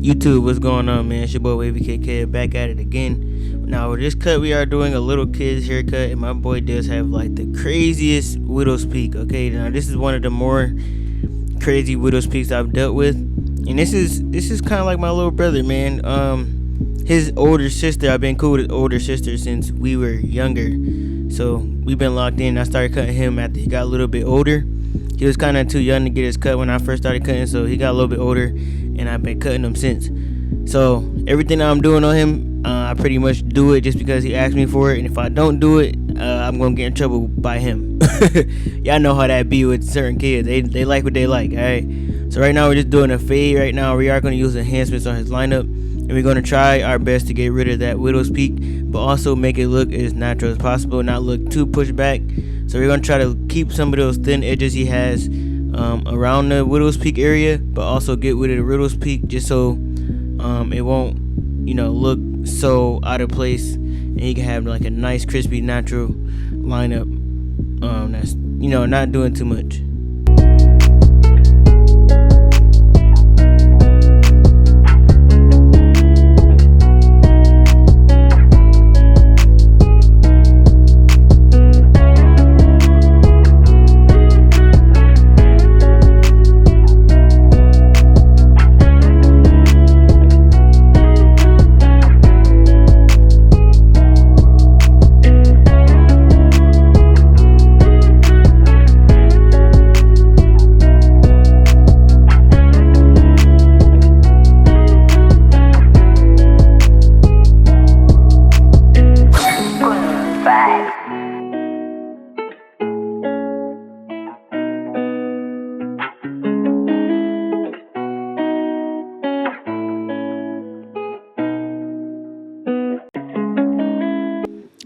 YouTube, what's going on, man? It's your boy Wavy KK back at it again. Now with this cut, we are doing a little kid's haircut, and my boy does have like the craziest widow's peak. Okay, now this is one of the more crazy widow's peaks I've dealt with, and this is kind of like my little brother, man. His older sister, I've been cool with his older sister since we were younger, so we've been locked in. I started cutting him after he got a little bit older. He was kind of too young to get his cut when I first started cutting, so he got a little bit older, and I've been cutting him since. So everything that I'm doing on him, I pretty much do it just because he asked me for it, and if I don't do it, I'm gonna get in trouble by him. Y'all know how that be with certain kids. They like what they like. All right. So right now we're just doing a fade. Right now we are gonna use enhancements on his lineup, and we're gonna try our best to get rid of that widow's peak, but also make it look as natural as possible, not look too pushed back. So we're gonna try to keep some of those thin edges he has around the widow's peak area, but also get rid of the widow's peak just so it won't, look so out of place, and he can have like a nice crispy natural lineup that's not doing too much.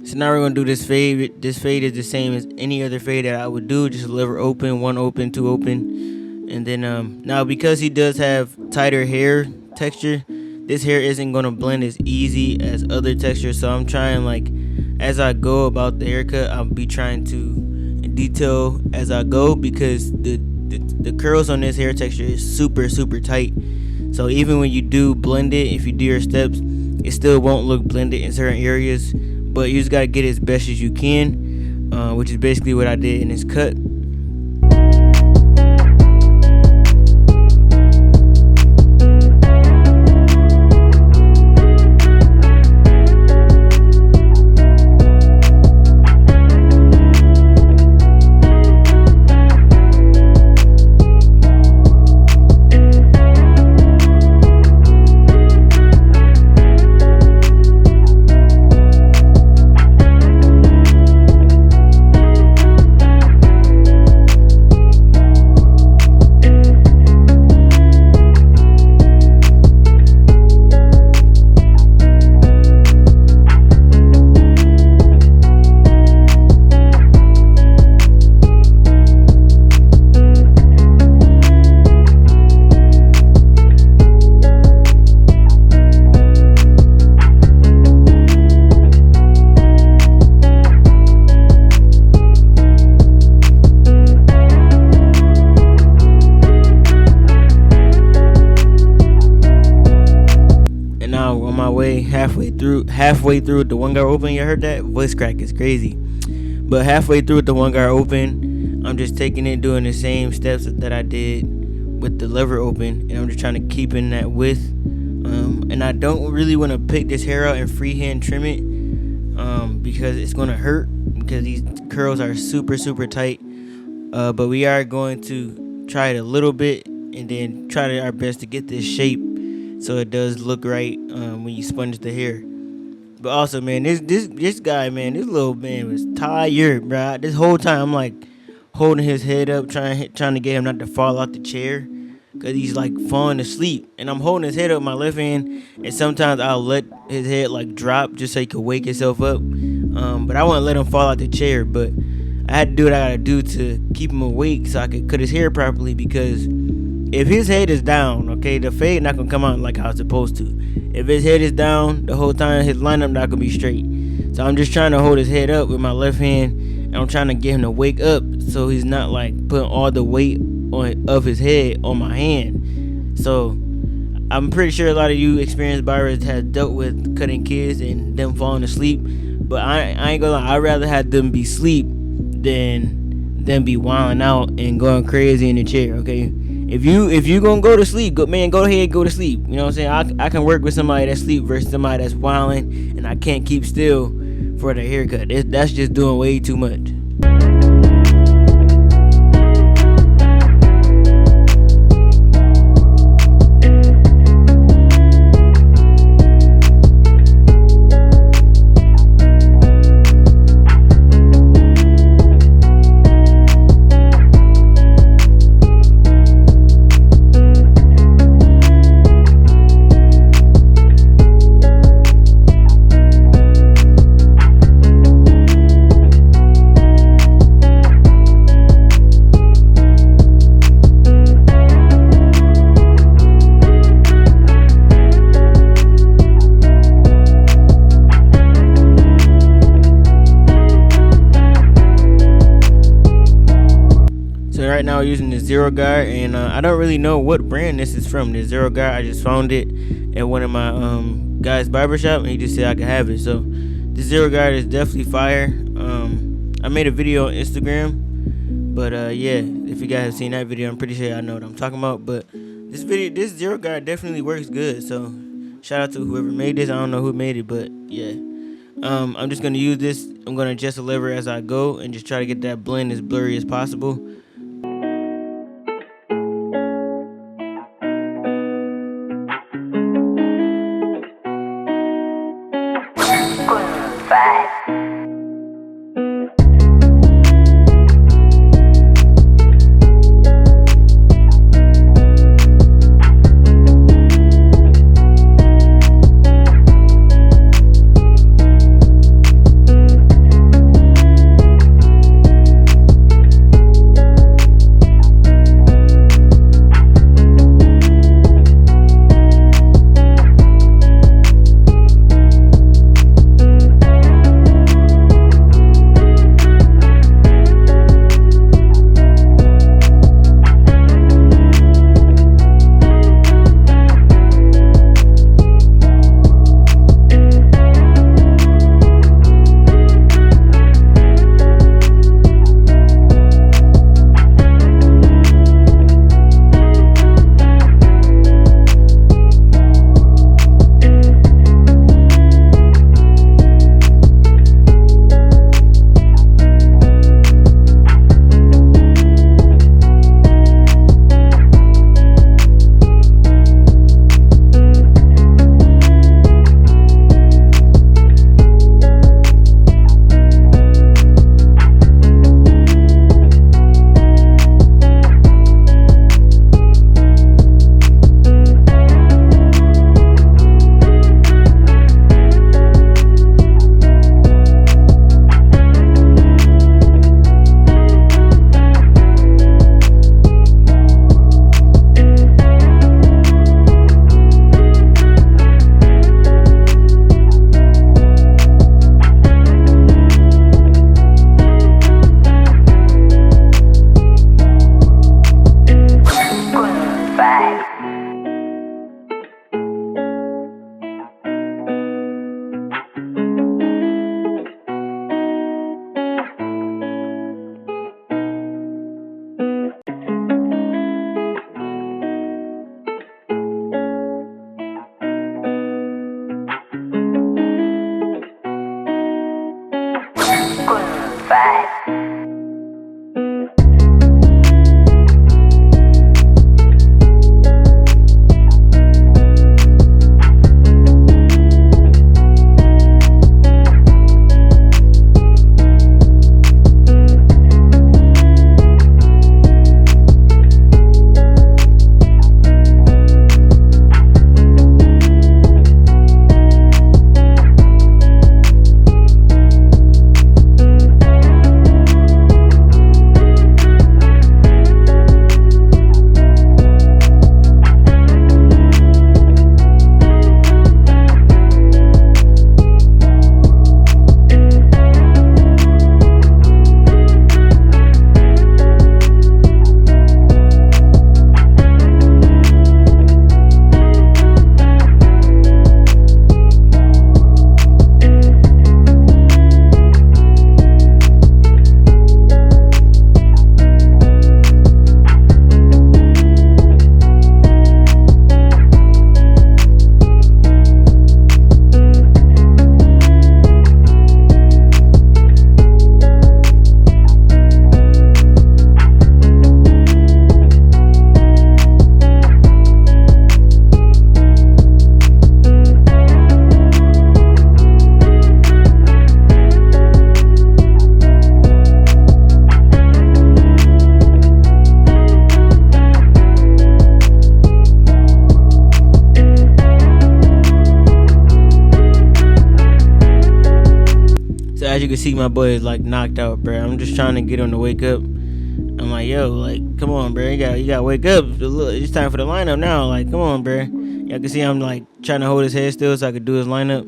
So now we're gonna do this fade. This fade is the same as any other fade that I would do, just lever open, one open, two open. And then now because he does have tighter hair texture, this hair isn't gonna blend as easy as other textures. So I'm trying, like, as I go about the haircut, I'll be trying to detail as I go, because the curls on this hair texture is super tight. So even when you do blend it, if you do your steps, it still won't look blended in certain areas. But you just gotta get it as best as you can, which is basically what I did in this cut. Halfway through the one guard open, you heard that voice crack is crazy. But halfway through the one guard open, I'm just taking it, doing the same steps that I did with the lever open, and I'm just trying to keep in that width. And I don't really want to pick this hair out and freehand trim it, because it's gonna hurt, because these curls are super tight. But we are going to try it a little bit, and then try our best to get this shape so it does look right when you sponge the hair. But also, man, this guy, man, this little man was tired, bro. This whole time I'm like holding his head up, trying to get him not to fall out the chair, cause he's like falling asleep, and I'm holding his head up with my left hand, and sometimes I'll let his head like drop just so he could wake himself up. But I wouldn't let him fall out the chair, but I had to do what I gotta do to keep him awake so I could cut his hair properly, because if his head is down, okay, the fade not gonna come out like how it's supposed to. If his head is down the whole time, his lineup not gonna be straight. So I'm just trying to hold his head up with my left hand, and I'm trying to get him to wake up so he's not like putting all the weight of his head on my hand. So I'm pretty sure a lot of you experienced barbers have dealt with cutting kids and them falling asleep. But I ain't gonna lie, I'd rather have them be asleep than them be wilding out and going crazy in the chair. Okay, if you gonna go to sleep, go ahead, go to sleep. You know what I'm saying? I can work with somebody that's asleep versus somebody that's wilding and I can't keep still for the haircut. That's just doing way too much. So right now I'm using the Zero Guard, and I don't really know what brand this is from. The Zero Guard, I just found it at one of my guys' barbershop, and he just said I could have it. So the Zero Guard is definitely fire. I made a video on Instagram, but yeah, if you guys have seen that video, I'm pretty sure I know what I'm talking about. But this Zero Guard definitely works good. So shout out to whoever made this. I don't know who made it, but yeah. I'm just gonna use this. I'm gonna adjust the lever as I go and just try to get that blend as blurry as possible. as you can see, my boy is like knocked out, bro. I'm just trying to get him to wake up. I'm like, yo, like, come on, bro. You gotta wake up. It's time for the lineup now. Like, come on, bro. Y'all can see I'm like trying to hold his head still so I could do his lineup.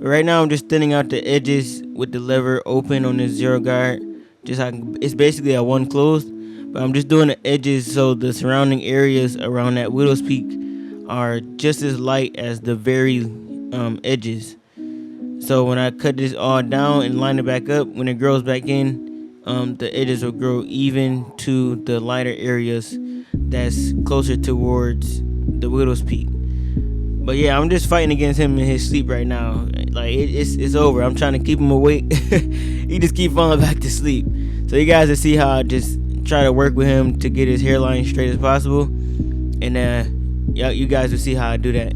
But right now I'm just thinning out the edges with the lever open on this zero guard. Just so it's basically a one closed. But I'm just doing the edges so the surrounding areas around that widow's peak are just as light as the very edges. So when I cut this all down and line it back up, when it grows back in, the edges will grow even to the lighter areas that's closer towards the widow's peak. But yeah, I'm just fighting against him in his sleep right now. Like it's over. I'm trying to keep him awake. He just keep falling back to sleep. So you guys will see how I just try to work with him to get his hairline straight as possible. And yeah, you guys will see how I do that.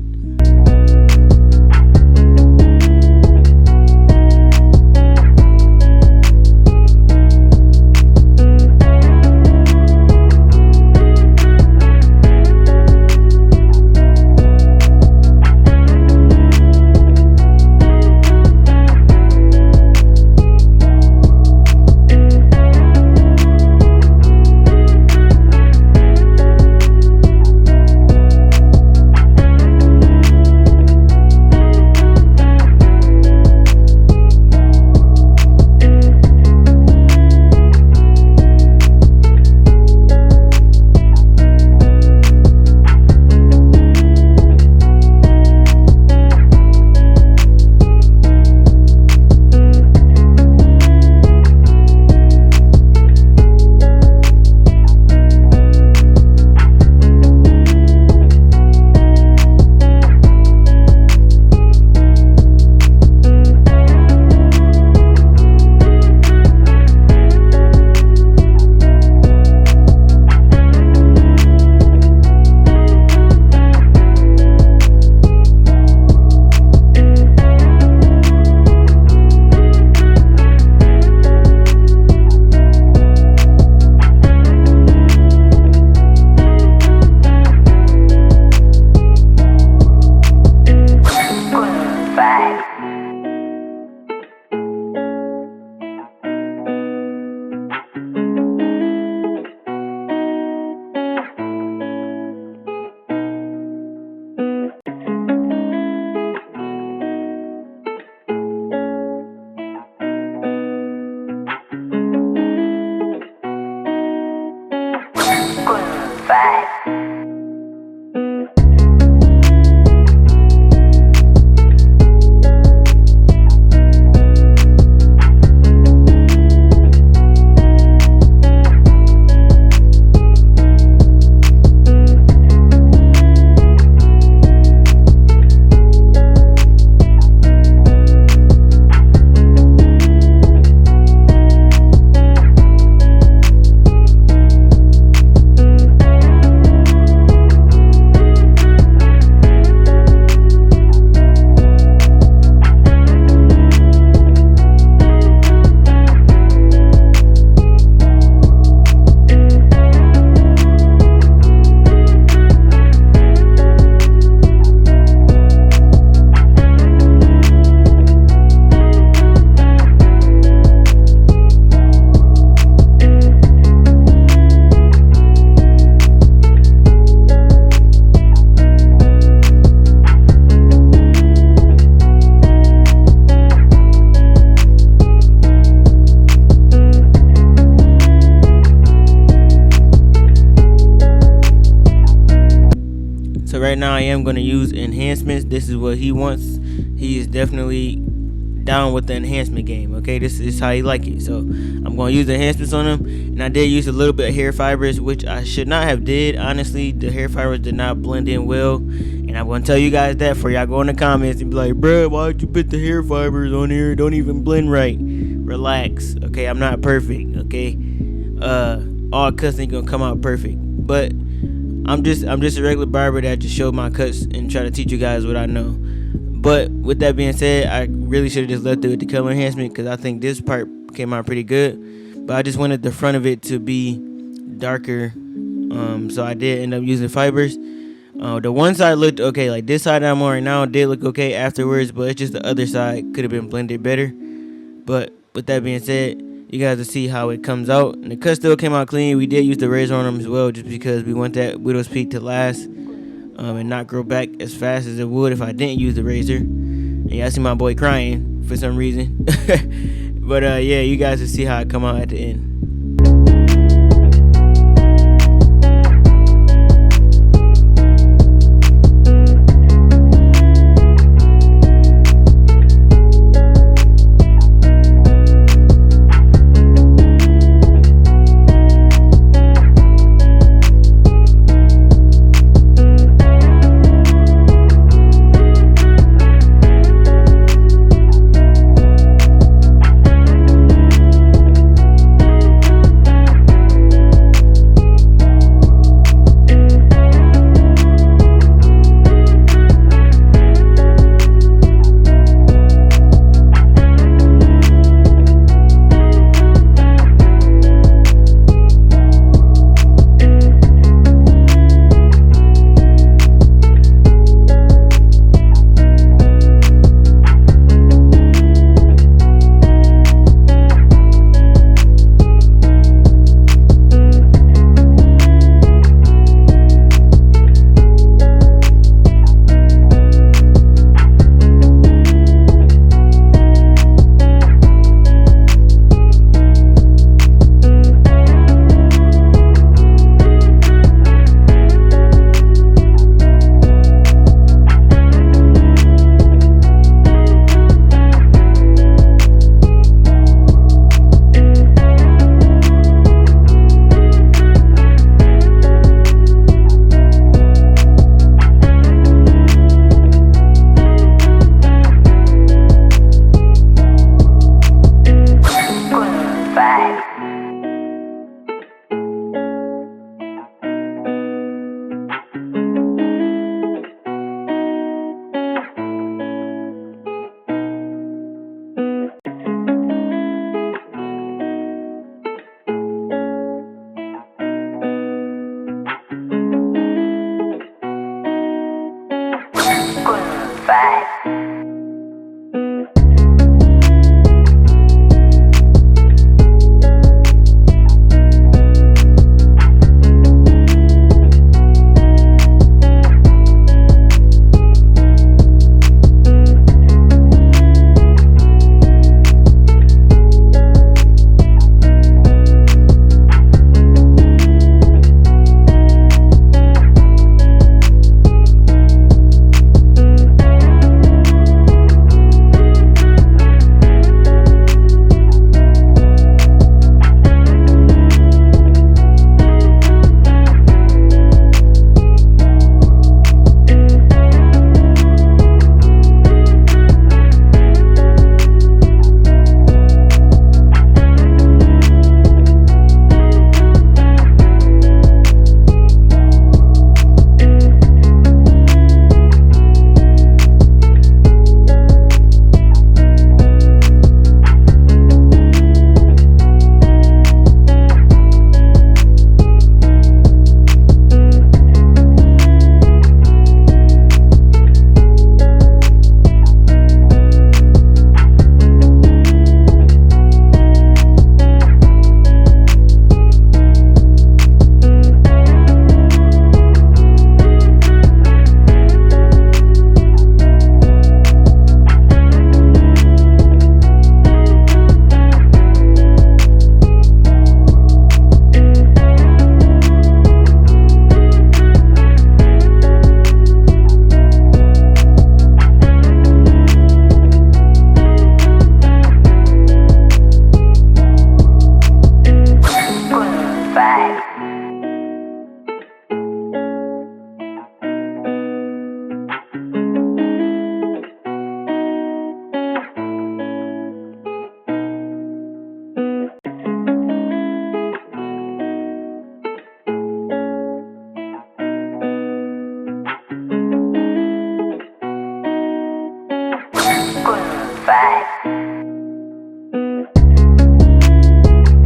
So right now I am going to use enhancements. This is what he wants. He is definitely down with the enhancement game. Okay, this is how he like it. So I'm going to use the enhancements on him. And I did use a little bit of hair fibers, which I should not have did. Honestly, the hair fibers did not blend in well. And I'm going to tell you guys that for y'all go in the comments and be like, bruh, why'd you put the hair fibers on here? Don't even blend right. Relax. Okay, I'm not perfect. Okay, all cuts ain't gonna come out perfect. But I'm just a regular barber that just showed my cuts and try to teach you guys what I know. But with that being said, I really should have just left it with the color enhancement because I think this part came out pretty good. But I just wanted the front of it to be darker, so I did end up using fibers. The one side looked okay, like this side that I'm on right now did look okay afterwards, but it's just the other side could have been blended better. But with that being said, you guys will see how it comes out. And the cut still came out clean. We did use the razor on them as well, just because we want that widow's peak to last, and not grow back as fast as it would if I didn't use the razor. And y'all see my boy crying for some reason. But yeah, you guys will see how it come out at the end.